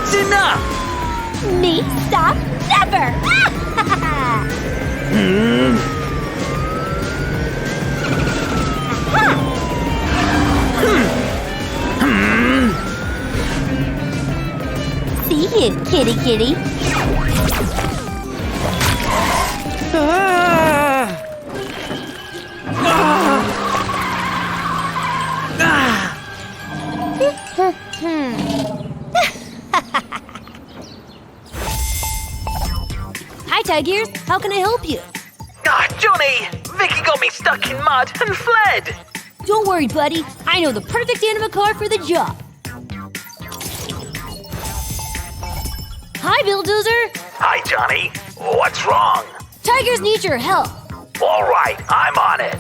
That's enough! Me stop never! See you, kitty kitty. Hi, Tigears. How can I help you? Jonny! Vicky got me stuck in mud and fled! Don't worry, buddy. I know the perfect AnimaCar for the job. Hi, Bulldozer. Hi, Jonny. What's wrong? Tigers need your help. All right, I'm on it.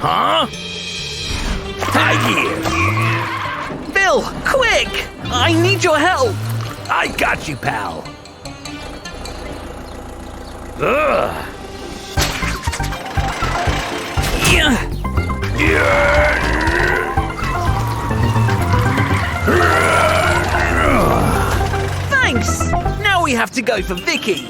Huh? Tigears! Bill, quick! I need your help! I got you, pal. Ugh. Thanks! Now we have to go for Vicky.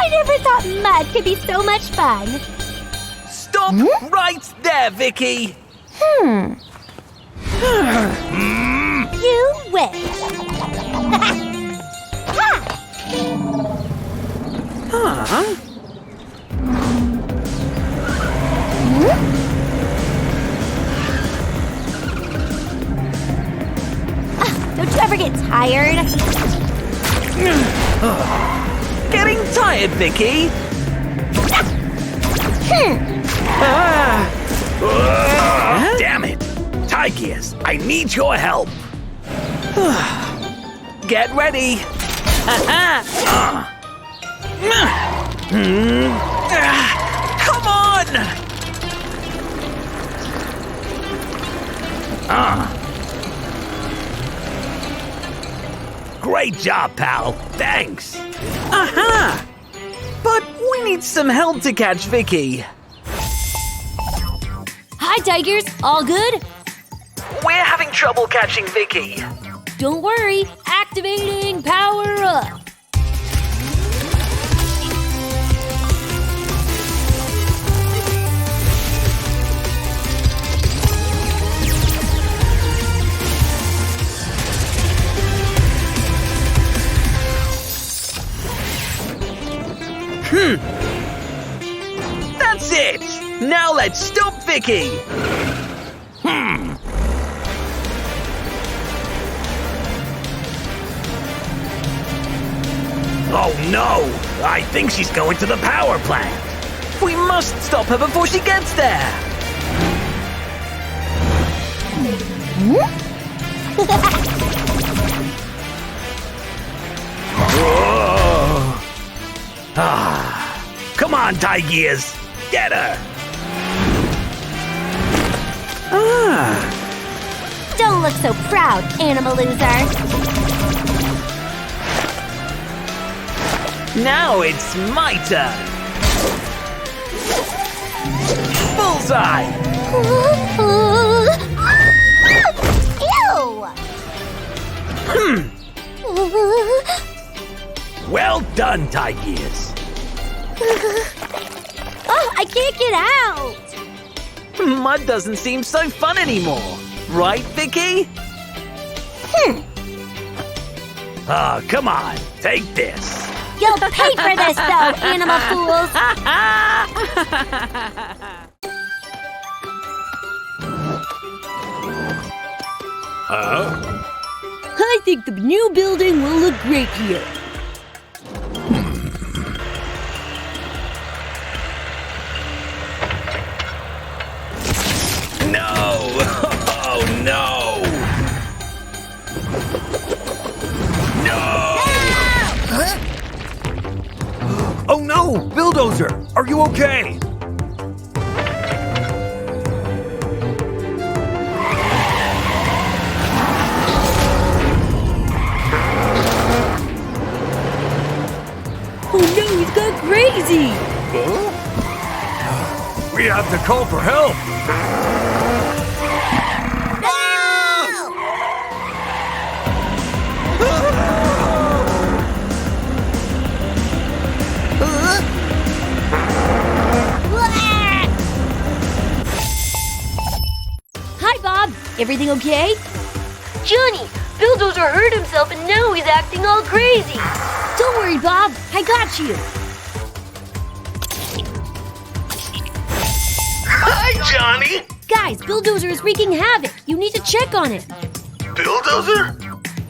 I never thought mud could be so much fun. Stop right there, Vicky! You win. Don't you ever get tired? Getting tired, Vicky? Damn it! Tigears, I need your help. Get ready. Come on! Great job, pal. Thanks. But we need some help to catch Vicky. Hi, Tigers. All good? We're having trouble catching Vicky. Don't worry. Activating power up. That's it! Now let's stop Vicky! Oh no! I think she's going to the power plant! We must stop her before she gets there! Come on, Tigears! Get her! Don't look so proud, animal loser. Now it's my turn! Bullseye! Ew! Well done, Tigears! Oh, I can't get out! Mud doesn't seem so fun anymore. Right, Vicky? Oh, come on. Take this. You'll pay for this, though, animal fools! I think the new building will look great here. No! Oh, no! No! Oh no! Bulldozer! Are you okay? Oh no, he's gone crazy! We have to call for help! Hi, Bob. Everything okay? Johnny, Bulldozer hurt himself and now he's acting all crazy. Don't worry, Bob. I got you. Hi, Johnny! Guys, Bulldozer is wreaking havoc. You need to check on him. Bulldozer?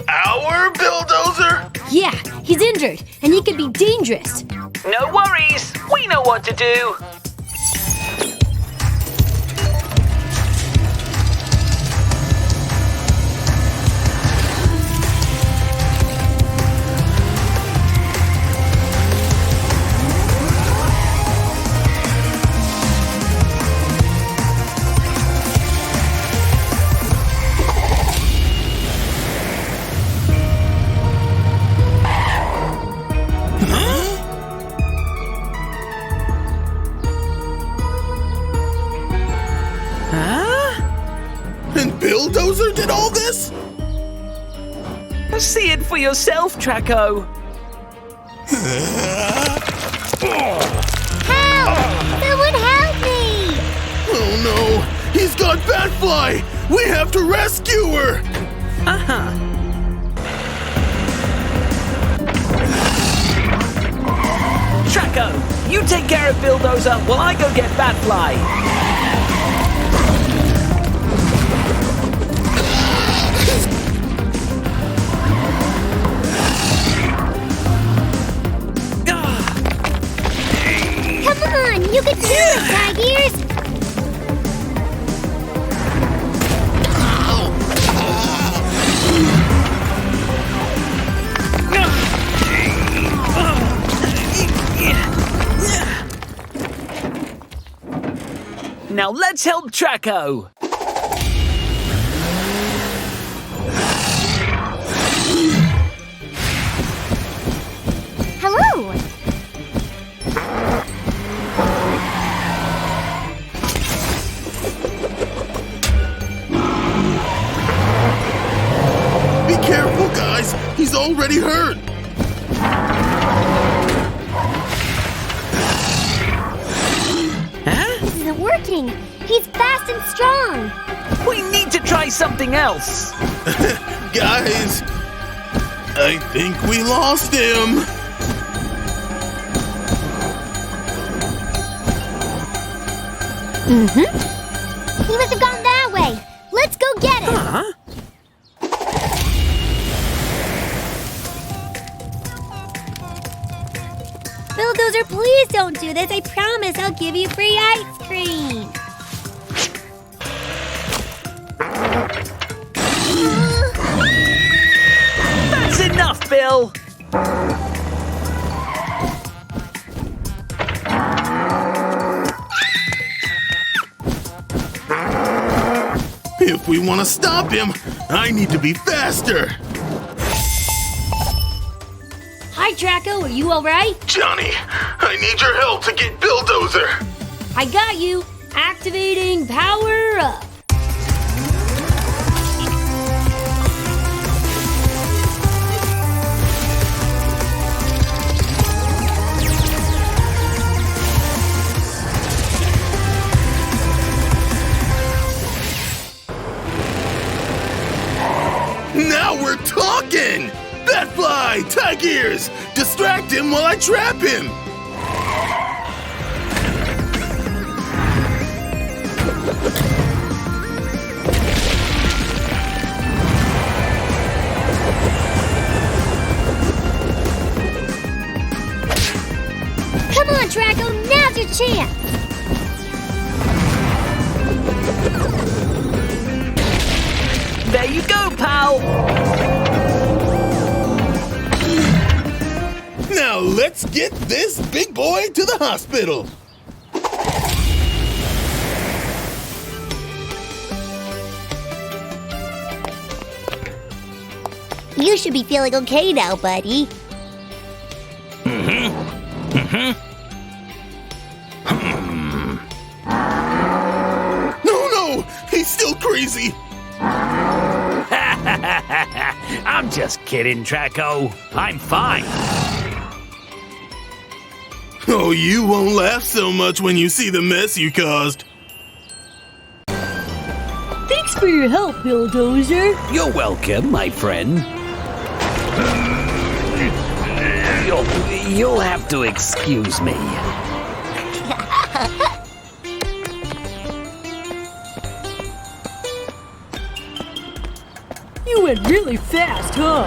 Our Bulldozer? Yeah, he's injured, and he could be dangerous. No worries. We know what to do. And Bulldozer did all this? See it for yourself, Traco. Help! Someone help me! Oh no! He's got Batfly! We have to rescue her! Traco, you take care of Bulldozer while I go get Batfly. Come on, you can do it, Tigears! Now let's help Traco. Hello! Be careful, guys! He's already hurt! This isn't working. He's fast and strong. We need to try something else. Guys, I think we lost him! He must have gone that way. Let's go get him. Bulldozer, please don't do this. I promise I'll give you free ice cream. That's enough, Bill. If we want to stop him, I need to be faster! Hi, Traco. Are you all right? Johnny, I need your help to get Bulldozer! I got you. Activating power up. Now we're talking! Batfly! Tigears! Distract him while I trap him! on, Draco! Now's your chance! There you go, pal! Now let's get this big boy to the hospital. You should be feeling okay now, buddy. No, he's still crazy. I'm just kidding, Draco. I'm fine. Oh, you won't laugh so much when you see the mess you caused. Thanks for your help, Bulldozer. You're welcome, my friend. You'll have to excuse me. You went really fast, huh?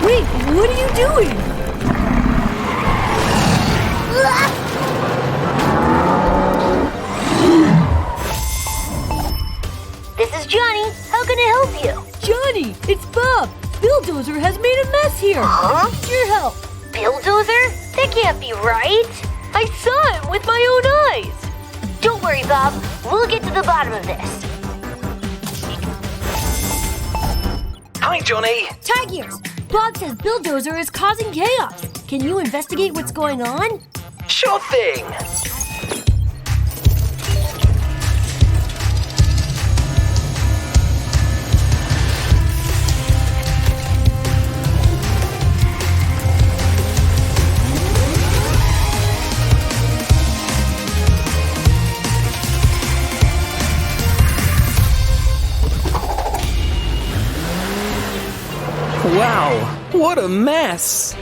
Wait, what are you doing? This is Johnny. How can I help you? Johnny, it's Bob. Bulldozer has made a mess here. Huh? Need your help. Bulldozer? That can't be right. I saw him with my own eyes. Don't worry, Bob. We'll get to the bottom of this. Hi, Johnny. Tigears, Bob says Bulldozer is causing chaos. Can you investigate what's going on? Sure thing. Wow, what a mess!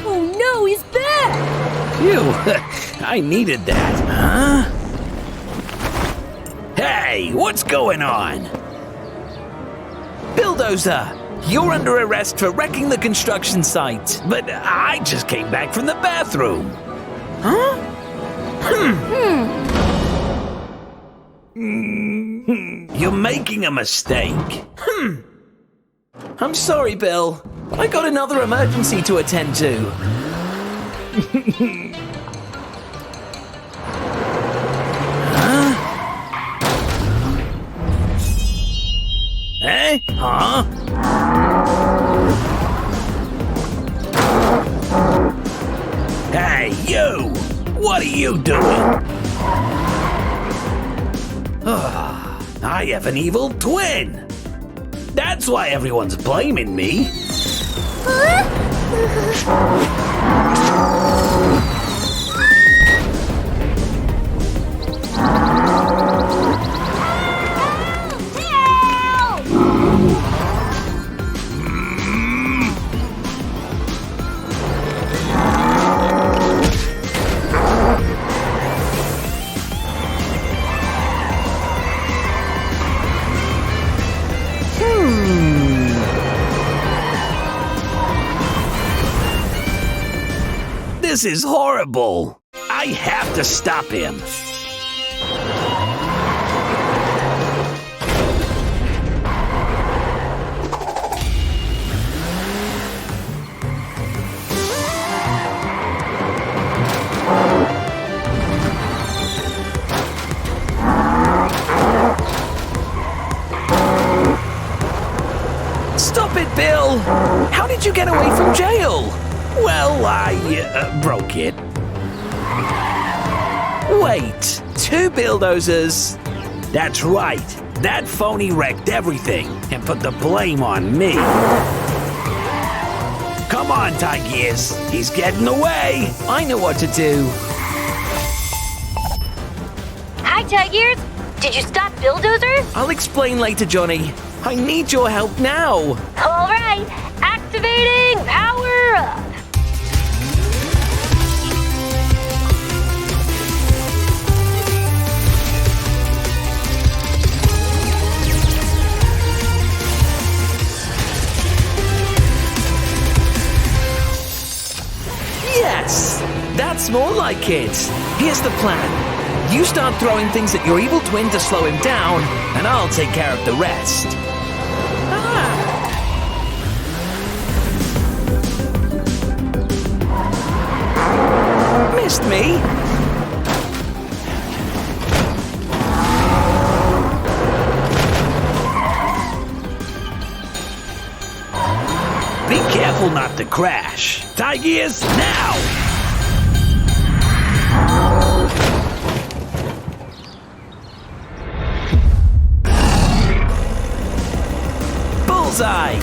Oh no, he's back! Phew, I needed that, huh? Hey, what's going on? Bulldozer, you're under arrest for wrecking the construction site, but I just came back from the bathroom. Huh? You're making a mistake. I'm sorry, Bill. I got another emergency to attend to. Huh? Eh? Huh? Hey, you! What are you doing? I have an evil twin. That's why everyone's blaming me. This is horrible. I have to stop him. Stop it, Bill! How did you get away from jail? Well, I broke it. Wait, 2 bulldozers? That's right. That phony wrecked everything and put the blame on me. Come on, Tigears. He's getting away. I know what to do. Hi, Tigears. Did you stop Bulldozer? I'll explain later, Johnny. I need your help now. All right, activating power up. That's more like it. Here's the plan. You start throwing things at your evil twin to slow him down, and I'll take care of the rest. Missed me? Be careful not to crash. Tigears, now! Bullseye!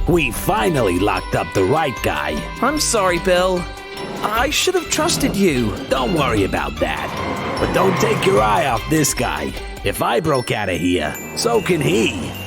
We finally locked up the right guy. I'm sorry, Bill. I should have trusted you. Don't worry about that. But don't take your eye off this guy. If I broke out of here, so can he.